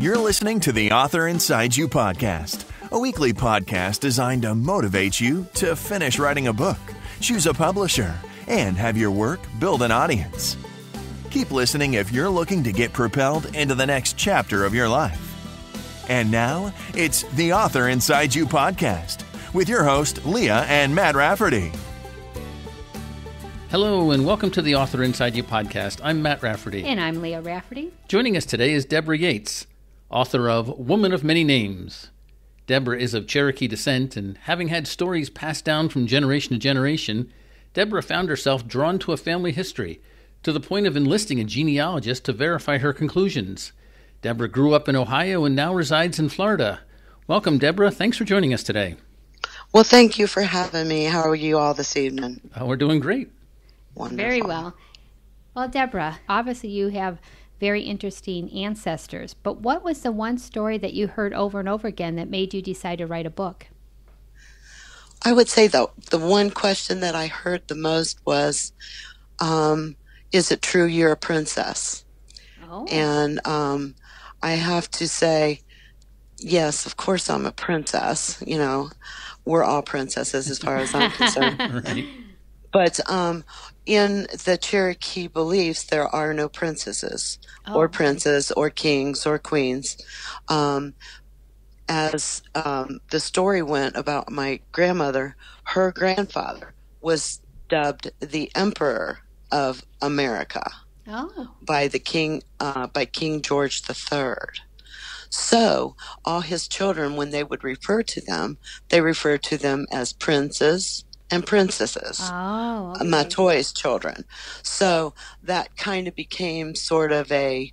You're listening to the Author Inside You podcast, a weekly podcast designed to motivate you to finish writing a book, choose a publisher, and have your work build an audience. Keep listening if you're looking to get propelled into the next chapter of your life. And now, it's the Author Inside You podcast with your host, Leah and Matt Rafferty. Hello, and welcome to the Author Inside You podcast. I'm Matt Rafferty. And I'm Leah Rafferty. Joining us today is Debra Yates, author of Woman of Many Names. Debra is of Cherokee descent, and having had stories passed down from generation to generation, Debra found herself drawn to a family history, to the point of enlisting a genealogist to verify her conclusions. Debra grew up in Ohio and now resides in Florida. Welcome, Debra. Thanks for joining us today. Well, thank you for having me. How are you all this evening? We're doing great. Wonderful. Very well. Well, Debra, obviously you have very interesting ancestors, but what was the one story that you heard over and over again that made you decide to write a book? I would say, though, the one question that I heard the most was, is it true you're a princess? Oh. And I have to say, yes, of course I'm a princess. You know, we're all princesses as far as I'm concerned. Right. But in the Cherokee beliefs, there are no princesses or princes or kings or queens. As the story went about my grandmother, her grandfather was dubbed the Emperor of America by King George III. So all his children, when they would refer to them, they referred to them as princes and princesses. Oh, okay. My toys children. So that kind of became sort of a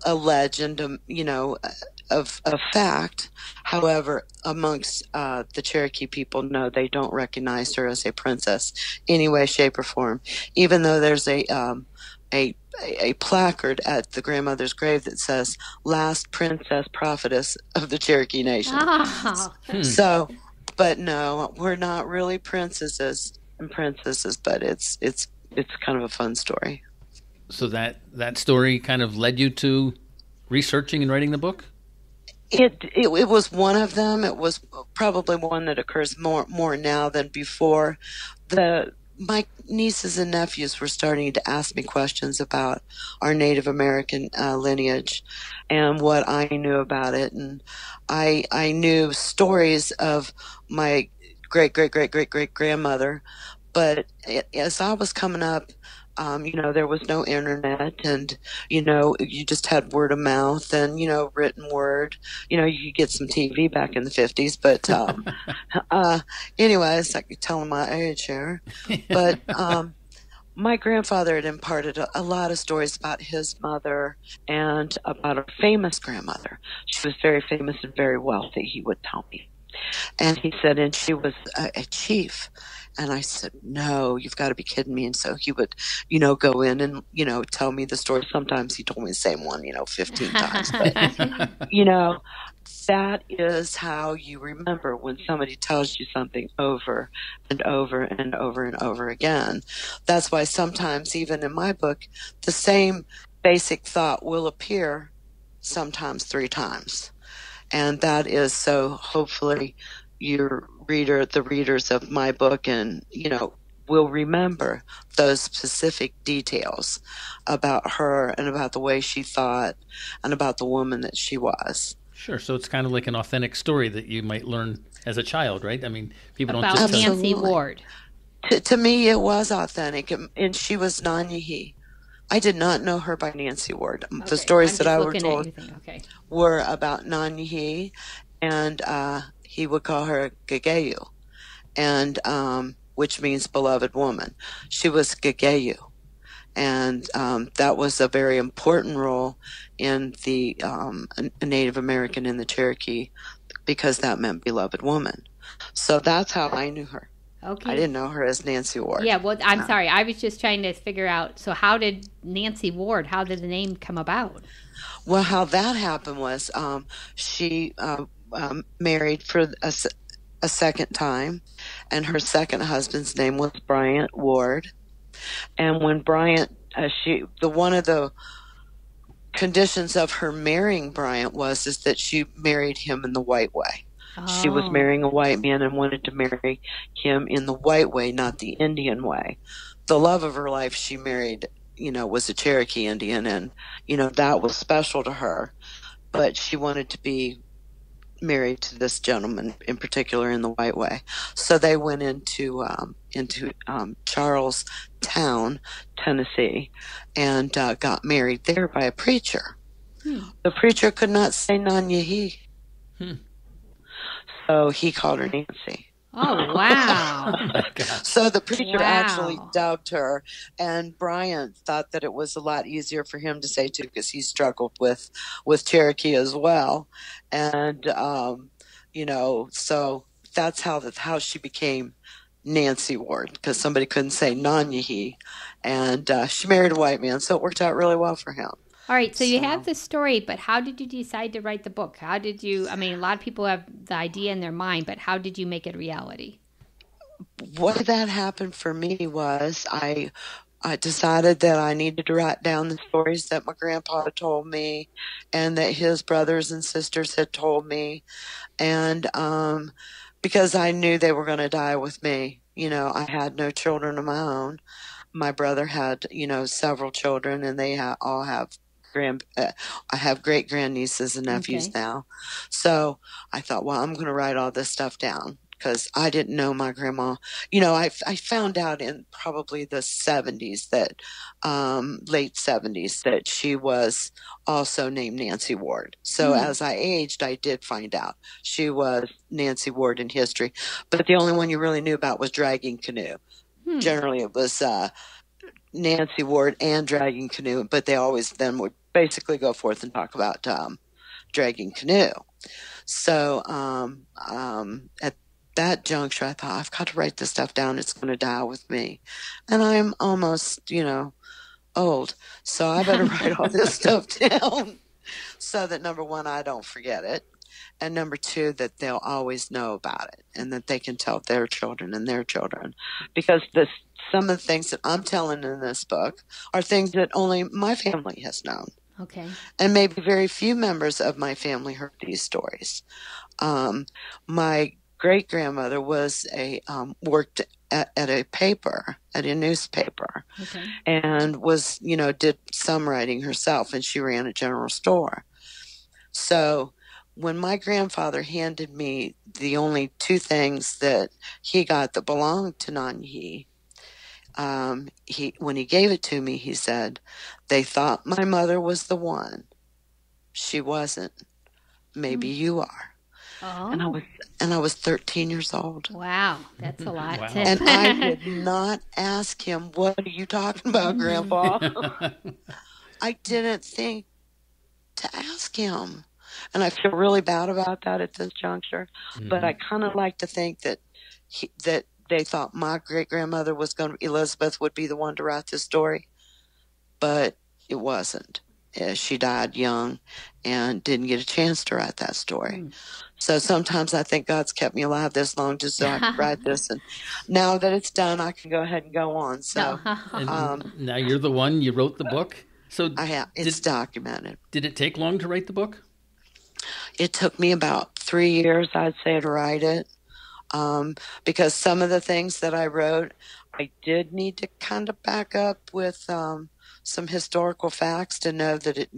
legend, you know, of fact. However, amongst the Cherokee people, no, they don't recognize her as a princess any way, shape, or form. Even though there's a placard at the grandmother's grave that says "Last Princess Prophetess of the Cherokee Nation." Oh. So. But no, we're not really princesses and princesses, but it's kind of a fun story. So that story kind of led you to researching and writing the book? It was one of them. It was probably one that occurs more now than before. My nieces and nephews were starting to ask me questions about our Native American lineage and what I knew about it. And I knew stories of my great-great-great-great-great-grandmother, but as I was coming up, you know, there was no internet, and, you know, you just had word of mouth and, you know, written word. You know, you could get some TV back in the 50s, but anyways, I could tell them my age here. But my grandfather had imparted a lot of stories about his mother and about a famous grandmother. She was very famous and very wealthy, he would tell me. And he said, and she was a chief. And I said, no, you've got to be kidding me. And so he would, you know, go in and, you know, tell me the story. Sometimes he told me the same one, you know, 15 times. But, you know, that is how you remember when somebody tells you something over and over and over and over again. That's why sometimes, even in my book, the same basic thought will appear sometimes 3 times. And that is so hopefully the readers of my book, and, you know, will remember those specific details about her and about the way she thought and about the woman that she was. Sure. So it's kind of like an authentic story that you might learn as a child, right? I mean, people don't about just tell Nancy Ward. To me, it was authentic, and she was Nanyehi. I did not know her by Nancy Ward. Okay. The stories that I were told were about Nanyehi, and he would call her Gegeyu, and which means beloved woman. She was Gegeyu, and that was a very important role in the Native American and the Cherokee, because that meant beloved woman. So that's how I knew her. Okay. I didn't know her as Nancy Ward. Yeah, well, I'm sorry. I was just trying to figure out, so how did Nancy Ward, how did the name come about? Well, how that happened was she married for a second time, and her second husband's name was Bryant Ward. And when Bryant, one of the conditions of her marrying Bryant is that she married him in the white way. She was marrying a white man and wanted to marry him in the white way, not the Indian way. The love of her life she married, was a Cherokee Indian, and, that was special to her. But she wanted to be married to this gentleman in particular in the white way. So they went into Charlestown, Tennessee, and got married there by a preacher. The preacher could not say Nanyehi. So he called her Nancy. Oh, wow. So the preacher actually dubbed her, and Bryant thought that it was a lot easier for him to say too, because he struggled with Cherokee as well. And, so that's how she became Nancy Ward, because somebody couldn't say Nanyehi. And she married a white man, so it worked out really well for him. All right, so you have this story, but how did you decide to write the book? How did you, a lot of people have the idea in their mind, but how did you make it reality? What that happened for me was I decided that I needed to write down the stories that my grandpa had told me and that his brothers and sisters had told me. And because I knew they were going to die with me. I had no children of my own. My brother had, several children, and they all have I have great grandnieces and nephews now. So I thought, well, I'm going to write all this stuff down, because I didn't know my grandma. I found out in probably the 70s that, late 70s, that she was also named Nancy Ward. So as I aged, I did find out she was Nancy Ward in history. But the only one you really knew about was Dragging Canoe. Generally, it was Nancy Ward and Dragging Canoe, but they always then would basically go forth and talk about Dragging Canoe. So at that juncture, I thought, I've got to write this stuff down. It's going to die with me. And I'm almost, old. So I better write all this stuff down so that, number one, I don't forget it. And number two, that they'll always know about it, and that they can tell their children and their children. Because some of the things that I'm telling in this book are things that only my family has known. Okay. And maybe very few members of my family heard these stories. My great-grandmother was worked at a newspaper, and was, did some writing herself, and she ran a general store. So when my grandfather handed me the only two things that he got that belonged to Nanyehi, when he gave it to me, he said, "They thought my mother was the one. She wasn't. Maybe you are." Oh. And I was 13 years old. Wow, that's a lot. Wow. And I did not ask him, "What are you talking about, Grandpa?" I didn't think to ask him. And I feel really bad about that at this juncture. But I kind of like to think that that they thought my great-grandmother was going to, Elizabeth would be the one to write this story. But it wasn't. She died young and didn't get a chance to write that story. So sometimes I think God's kept me alive this long just so I could write this. And now that it's done, I can go ahead and go on. So now you're the one, you wrote the book? So I have. It's documented. Did it take long to write the book? It took me about 3 years, I'd say, to write it. Because some of the things that I wrote, I did need to kind of back up with some historical facts to know that it,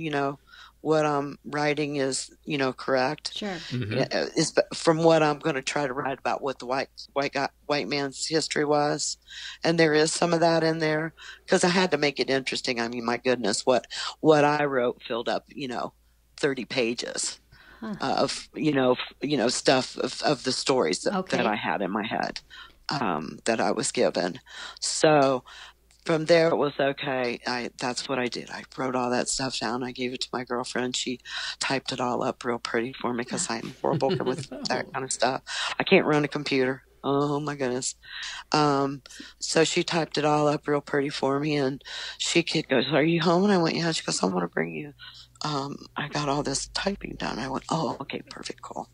what I'm writing is, correct. Sure. Is from what I'm going to try to write about what the white man's history was, and there is some of that in there because I had to make it interesting. I mean, my goodness, what I wrote filled up, 30 pages. Of stuff of the stories that I had in my head that I was given. So from there it was okay. That's what I did. I wrote all that stuff down. I gave it to my girlfriend. She typed it all up real pretty for me because I'm horrible with that kind of stuff. I can't run a computer. Oh my goodness. So she typed it all up real pretty for me, and she goes, "Are you home?" And I went, "Yeah." She goes, "I want to bring you. I got all this typing done." I went, "Oh, okay, perfect, cool."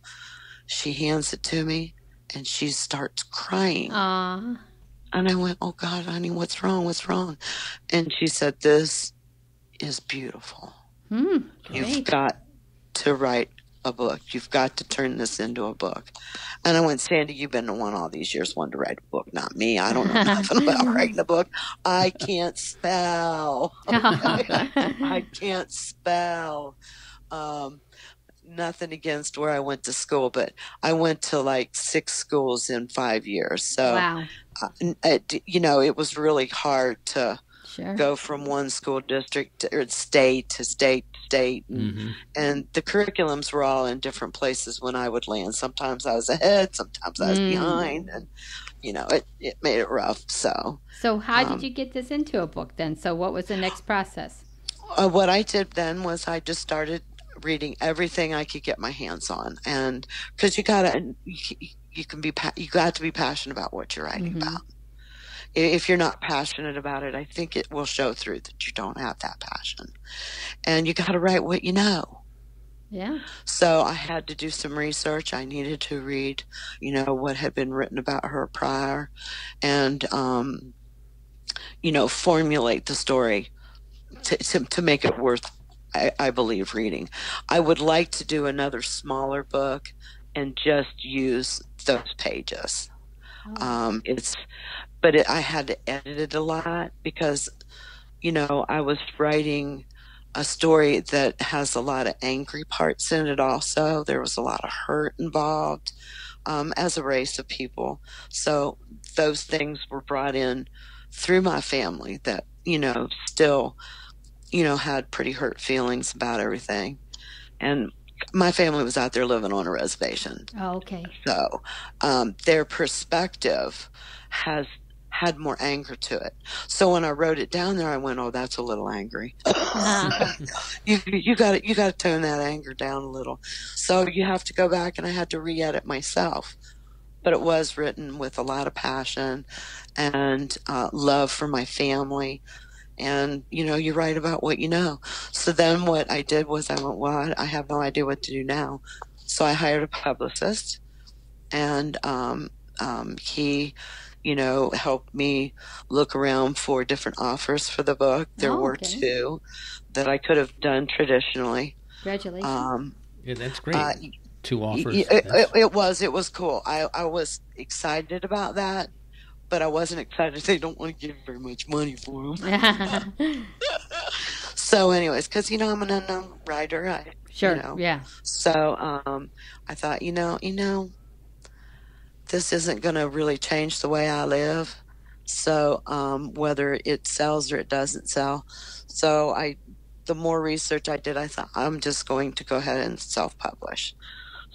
She hands it to me, and she starts crying. Aww. And I went, "Oh God, honey, what's wrong? What's wrong?" And she said, "This is beautiful." Great. You've got to write a book. You've got to turn this into a book. And I went, Sandy, you've been the one all these years wanting to write a book, not me. I don't know nothing about writing a book. I can't spell. I can't spell. Nothing against where I went to school, but I went to like 6 schools in 5 years. So, Wow. it was really hard to go from one school district or state to state to state. And the curriculums were all in different places when I would land. Sometimes I was ahead, sometimes I was behind, and, it made it rough. So how did you get this into a book then? So what was the next process? What I did then was I just started reading everything I could get my hands on. And because you got to be passionate about what you're writing about. If you're not passionate about it, I think it will show through that you don't have that passion. And you got to write what you know. Yeah. So I had to do some research. I needed to read, what had been written about her prior and, formulate the story to make it worth, I believe, reading. I would like to do another smaller book and just use those pages. I had to edit it a lot because, I was writing a story that has a lot of angry parts in it also. There was a lot of hurt involved as a race of people. So those things were brought in through my family that, still, had pretty hurt feelings about everything. And my family was out there living on a reservation. Oh, okay. So their perspective had more anger to it. So when I wrote it down there, I went, "Oh, that's a little angry." You got to tone that anger down a little. So you have to go back, and I had to re-edit myself. But it was written with a lot of passion and love for my family. And, you write about what you know. So then what I did was I went, well, I have no idea what to do now. So I hired a publicist, and he, helped me look around for different offers for the book. There were 2 that I could have done traditionally. Congratulations. Yeah, that's great. 2 offers. It was cool. I was excited about that. But I wasn't excited. They don't want to give very much money for them. So anyways, because, I'm an unknown writer. Yeah. So I thought, this isn't going to really change the way I live. So whether it sells or it doesn't sell. So the more research I did, I thought, I'm just going to go ahead and self-publish.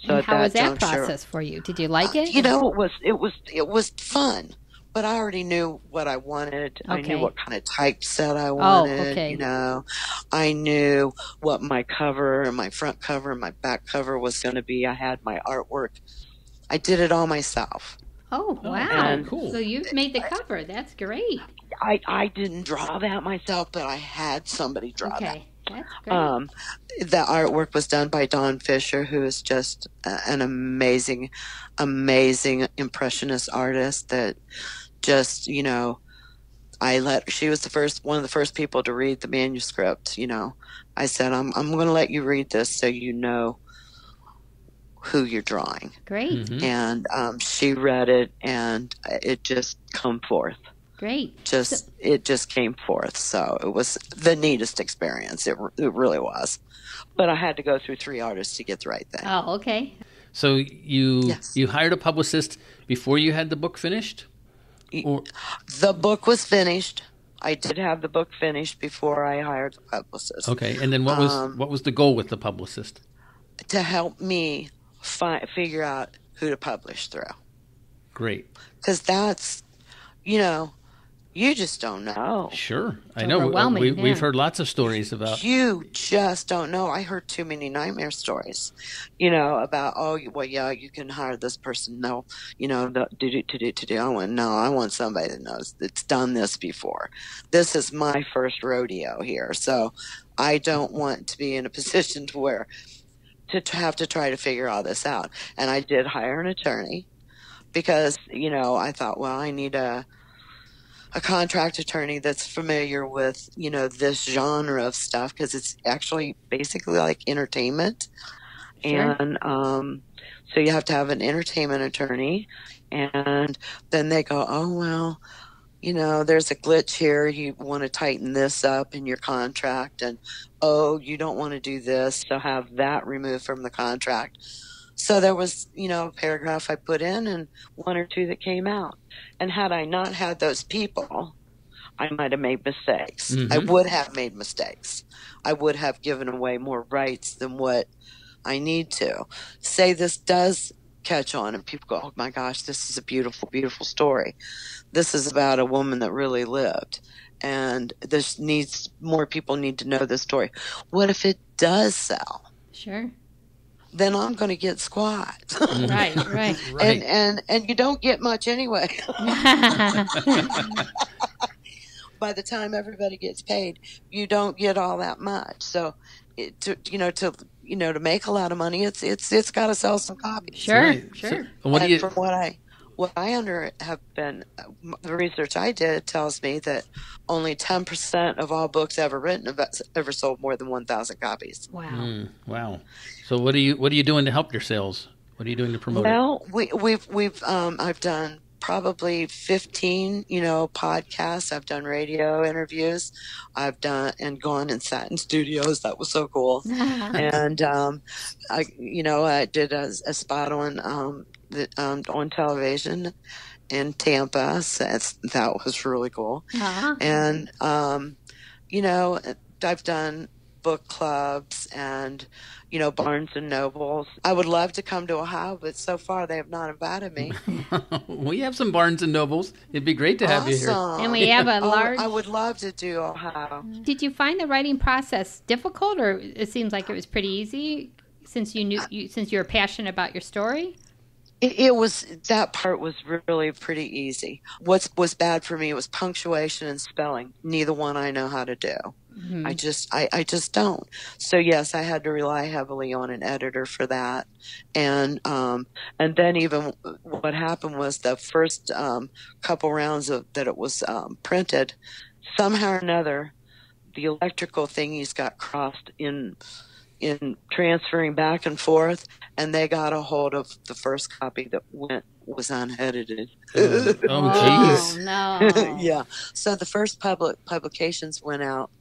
So and how was that process for you? Did you like it? It was fun. But I already knew what I wanted. Okay. I knew what kind of typeset I wanted. Oh, okay. I knew what my cover and my front cover and my back cover was going to be. I had my artwork. I did it all myself. Oh, wow. Cool. So you've made the cover. That's great. I didn't draw that myself, but I had somebody draw that. That's great. The artwork was done by Dawn Fisher, who is just an amazing, amazing impressionist artist that just, she was one of the first people to read the manuscript. I said, I'm going to let you read this so you know who you're drawing. Great. And she read it, and it just come forth. Great. It just came forth. So it was the neatest experience. It really was. But I had to go through 3 artists to get the right thing. Oh, okay. So you hired a publicist before you had the book finished? Or? The book was finished. I did have the book finished before I hired the publicist. Okay. And then what was the goal with the publicist? To help me figure out who to publish through. Great. Because that's, you just don't know. Sure. I know. We've heard lots of stories about. You just don't know. I heard too many nightmare stories, about, you can hire this person. No, I went, no, I want somebody that knows that's done this before. This is my first rodeo here. So I don't want to be in a position to where to have to try to figure all this out. And I did hire an attorney because, I thought, well, I need a a contract attorney that's familiar with, this genre of stuff, because it's actually basically like entertainment. Sure. And so you have to have an entertainment attorney, and then they go, oh, well, there's a glitch here. You want to tighten this up in your contract, and oh, you don't want to do this, so have that removed from the contract. So there was, a paragraph I put in and one or two that came out. And had I not had those people, I might have made mistakes. Mm-hmm. I would have made mistakes. I would have given away more rights than what I need to. Say this does catch on and people go, oh my gosh, this is a beautiful, beautiful story. This is about a woman that really lived. And more people need to know this story. What if it does sell? Sure. Then I'm going to get squat. Right. Right. And you don't get much anyway. By the time everybody gets paid, you don't get all that much. So, to make a lot of money, it's got to sell some copies. Sure, Right. sure. So, what do you? From what I have been, the research I did tells me that only 10% of all books ever written have ever sold more than 1,000 copies. Wow. Wow. So what are you doing to help your sales? What are you doing to promote it? Well, I've done probably 15, podcasts. I've done radio interviews. I've done and gone and sat in studios. That was so cool. And I did a spot on television in Tampa. So that was really cool. Uh-huh. And I've done book clubs and Barnes and Nobles. I would love to come to Ohio, but so far they have not invited me. We have some Barnes and Nobles. It'd be great to have you here. And we have a large. I would love to do Ohio. Did you find the writing process difficult, or it seems like it was pretty easy since since you're passionate about your story? It was, that part was really pretty easy. What was bad for me was punctuation and spelling. Neither one I know how to do. Mm-hmm. I just don't. So yes, I had to rely heavily on an editor for that. And then even what happened was the first couple rounds that it was printed, somehow or another, the electrical thingies got crossed in transferring back and forth, and they got a hold of the first copy that was unedited. Oh, jeez. Oh, no. Yeah. So the first publications went out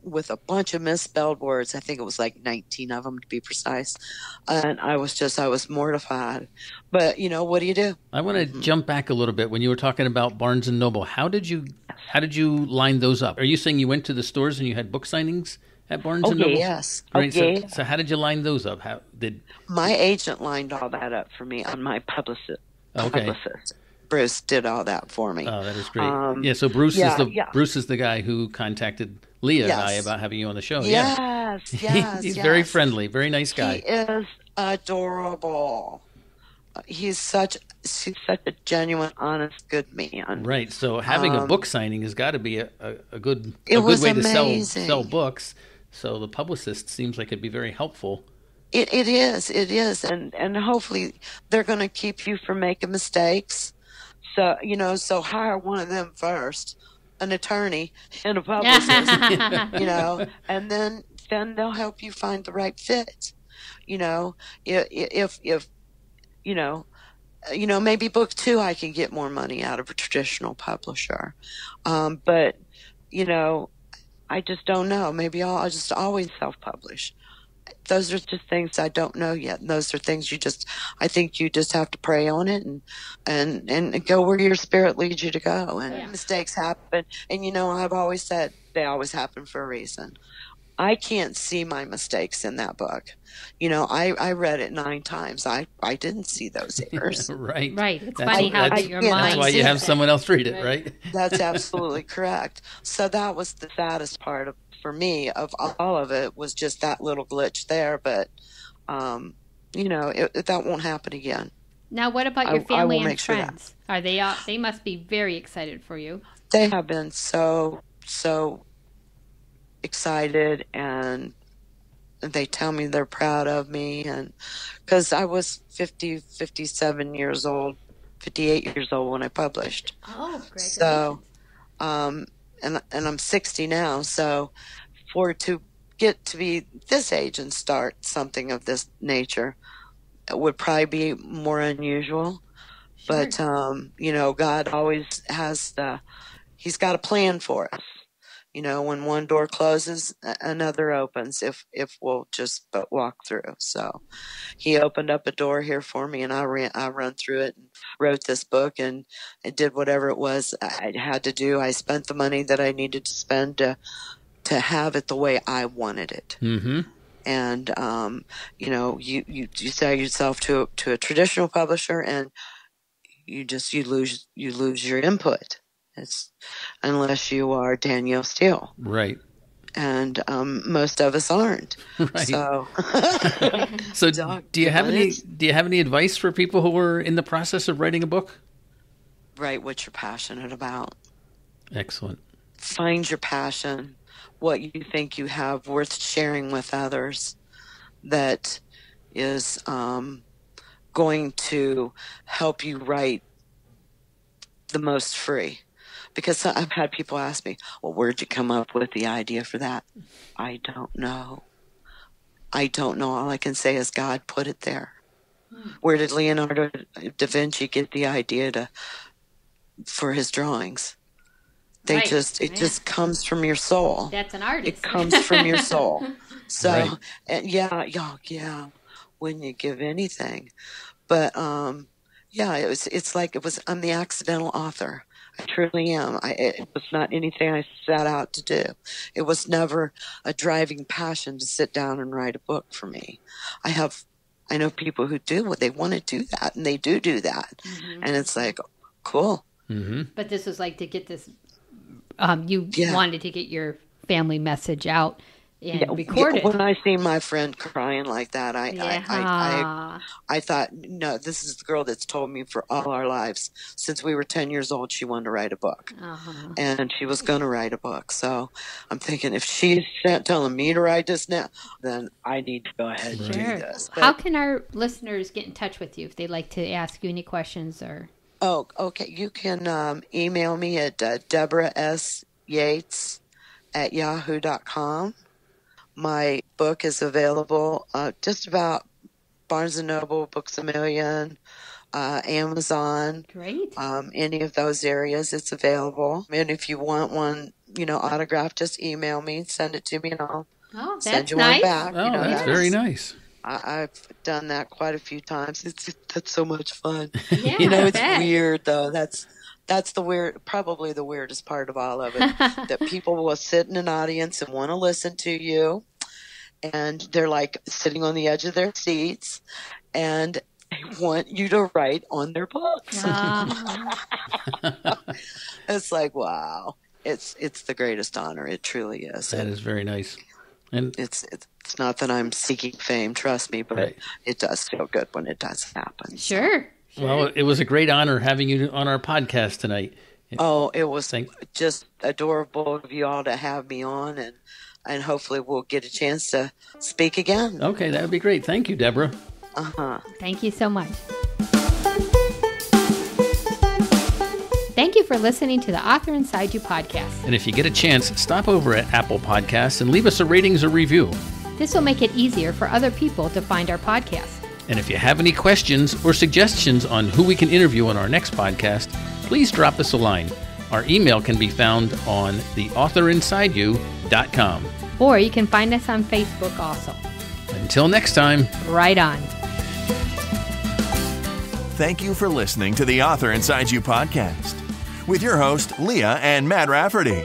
with a bunch of misspelled words. I think it was like 19 of them to be precise. And I was mortified. But what do you do? I want to jump back a little bit. When you were talking about Barnes and Noble, how did you line those up? Are you saying you went to the stores and you had book signings at Barnes and Noble? Yes. Right. Okay. So how did you line those up? How did my agent lined all that up for me on my publicist? Okay. Bruce did all that for me. Oh, that is great. So Bruce is the guy who contacted Leah and I about having you on the show. Yes. He's very friendly, very nice guy. He is adorable. He's such a genuine, honest, good man. Right. So having a book signing has got to be a good way to sell books. So the publicist seems like it'd be very helpful. It is, and hopefully they're going to keep you from making mistakes. So so hire one of them first, an attorney and a publicist, and then they'll help you find the right fit. If maybe book 2 I can get more money out of a traditional publisher, but I just don't know. Maybe I'll just always self-publish. Those are just things I don't know yet. And those are things I think you just have to pray on it and go where your spirit leads you to go. And mistakes happen. And I've always said they always happen for a reason. I can't see my mistakes in that book. I read it 9 times. I didn't see those errors. Right. It's funny how your mind. That's why you have someone else read it, right? That's absolutely correct. So that was the saddest part for me of all of it, was just that little glitch there. But, that won't happen again. Now, what about your family and sure friends? Are they must be very excited for you. They have been so excited, and they tell me they're proud of me, and because I was 57 years old, 58 years old when I published. Oh, great. So and I'm 60 now, so to get to be this age and start something of this nature, it would probably be more unusual. Sure. But, God always has He's got a plan for us. When one door closes, another opens if we'll just but walk through. So He opened up a door here for me, and I run through it and wrote this book, and I did whatever it was I had to do. I spent the money that I needed to spend to have it the way I wanted it. Mm-hmm. And, you sell yourself to a traditional publisher, and you lose your input. It's unless you are Danielle Steele. Right. And most of us aren't. Right. So, do you have any advice for people who are in the process of writing a book? Write what you're passionate about. Excellent. Find your passion, what you think you have worth sharing with others that is going to help you write the most free. Because I've had people ask me, well, where'd you come up with the idea for that? I don't know. All I can say is God put it there. Where did Leonardo da Vinci get the idea for his drawings? It just comes from your soul. That's an artist. It comes from your soul. So, right. And yeah, when you give anything. But, it's like I'm the accidental author. I truly am. It was not anything I set out to do. It was never a driving passion to sit down and write a book for me. I know people who do, they want to do that, and they do that. Mm-hmm. And it's like, cool. Mm-hmm. But this was like to get this, you wanted to get your family message out and record it. When I see my friend crying like that, I thought, no, this is the girl that's told me for all our lives. Since we were 10 years old, she wanted to write a book. Uh-huh. And she was going to write a book. So I'm thinking, if she's telling me to write this now, then I need to go ahead and do this. But, how can our listeners get in touch with you if they'd like to ask you any questions? Oh, okay. You can email me at Debra S. Yates at yahoo.com. My book is available just about Barnes & Noble, Books A Million, Amazon. Great. Any of those areas, it's available. And if you want one, autographed, just email me, send it to me, and I'll send you one back. Oh, that's very nice. I've done that quite a few times. That's so much fun. Yeah, it's weird though. That's probably the weirdest part of all of it. That people will sit in an audience and want to listen to you, and they're like sitting on the edge of their seats, and they want you to write on their books. It's like, wow, it's the greatest honor. It truly is. That is very nice. And it's not that I'm seeking fame, trust me, but it does feel good when it does happen. Sure. Well, it was a great honor having you on our podcast tonight. Oh, it was just adorable of you all to have me on, and hopefully we'll get a chance to speak again. Okay, that would be great. Thank you, Debra. Uh-huh. Thank you so much. Thank you for listening to the Author Inside You podcast. And if you get a chance, stop over at Apple Podcasts and leave us a ratings or review. This will make it easier for other people to find our podcast. And if you have any questions or suggestions on who we can interview on our next podcast, please drop us a line. Our email can be found on theauthorInsideYou.com. Or you can find us on Facebook also. Until next time. Right on. Thank you for listening to the Author Inside You podcast with your host, Leah and Matt Rafferty.